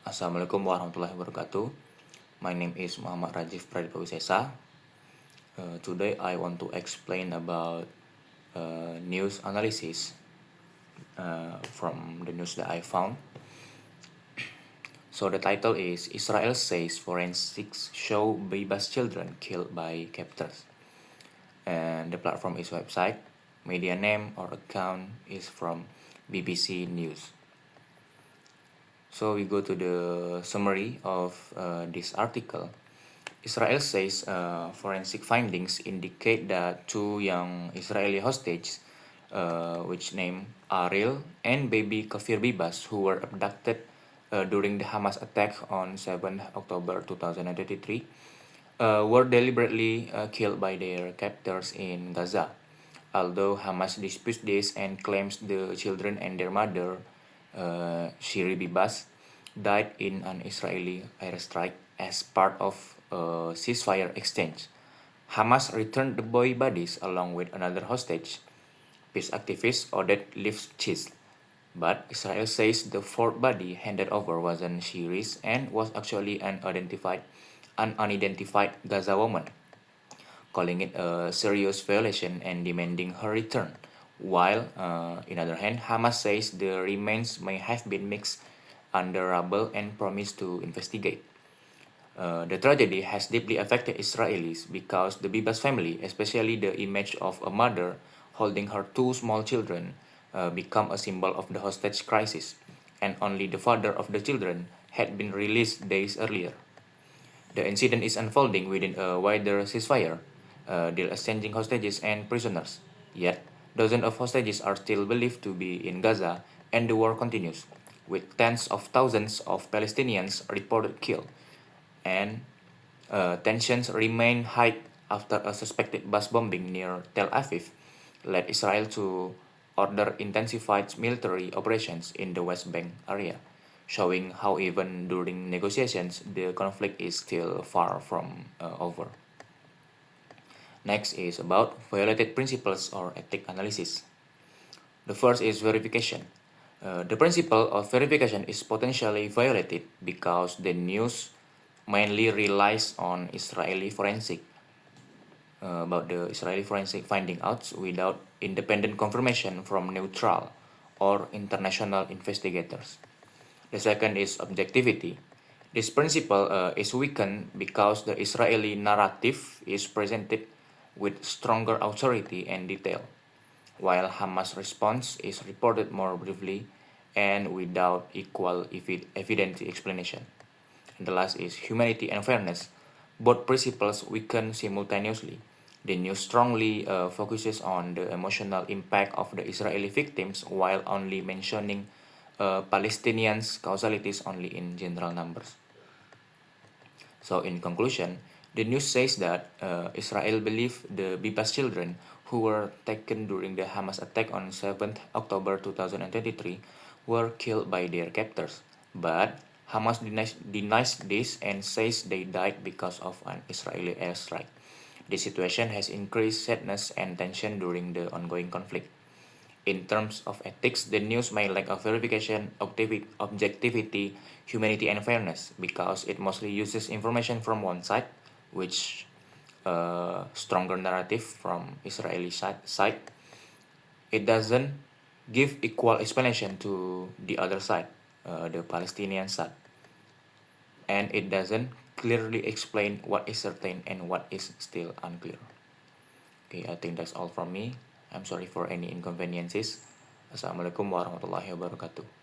Assalamualaikum warahmatullahi wabarakatuh. My name is Muhammad Rajif Pradipawisesa. Today I want to explain about news analysis from the news that I found. So the title is Israel says forensics show Bebas children killed by captors. And the platform is website. Media name or account is from BBC News. So we go to the summary of this article. Israel says forensic findings indicate that two young Israeli hostages, which named Ariel and baby Kafir Bibas, who were abducted during the Hamas attack on 7 October 2023, were deliberately killed by their captors in Gaza. Although Hamas disputes this and claims the children and their mother, Shiri Bibas, died in an Israeli airstrike as part of a ceasefire exchange. Hamas returned the boy bodies along with another hostage, peace activist Oded Lifshitz. But Israel says the fourth body handed over wasn't Shiri's and was actually an unidentified Gaza woman, calling it a serious violation and demanding her return. While, in other hand, Hamas says the remains may have been mixed under rubble and promised to investigate. The tragedy has deeply affected Israelis because the Bibas family, especially the image of a mother holding her two small children, become a symbol of the hostage crisis, and only the father of the children had been released days earlier. The incident is unfolding within a wider ceasefire, deal exchanging hostages and prisoners. Yet, dozens of hostages are still believed to be in Gaza, and the war continues, with tens of thousands of Palestinians reported killed. And tensions remain high after a suspected bus bombing near Tel Aviv led Israel to order intensified military operations in the West Bank area, showing how even during negotiations the conflict is still far from over. Next is about violated principles or ethic analysis. The first is verification. The principle of verification is potentially violated because the news mainly relies on Israeli forensic about the Israeli forensic finding out without independent confirmation from neutral or international investigators. The second is objectivity. This principle is weakened because the Israeli narrative is presented with stronger authority and detail, while Hamas' response is reported more briefly and without equal evident explanation. And the last is humanity and fairness. Both principles weaken simultaneously. The news strongly focuses on the emotional impact of the Israeli victims while only mentioning Palestinians' casualties only in general numbers. So, in conclusion, the news says that Israel believes the Bibas children who were taken during the Hamas attack on 7th October 2023 were killed by their captors. But Hamas denies this and says they died because of an Israeli airstrike. This situation has increased sadness and tension during the ongoing conflict. In terms of ethics, the news may lack of verification, objectivity, humanity, and fairness because it mostly uses information from one side, which stronger narrative from Israeli side. It doesn't give equal explanation to the other side, the Palestinian side, and it doesn't clearly explain what is certain and what is still unclear. Okay, I think that's all from me. I'm sorry for any inconveniences. Assalamualaikum warahmatullahi wabarakatuh.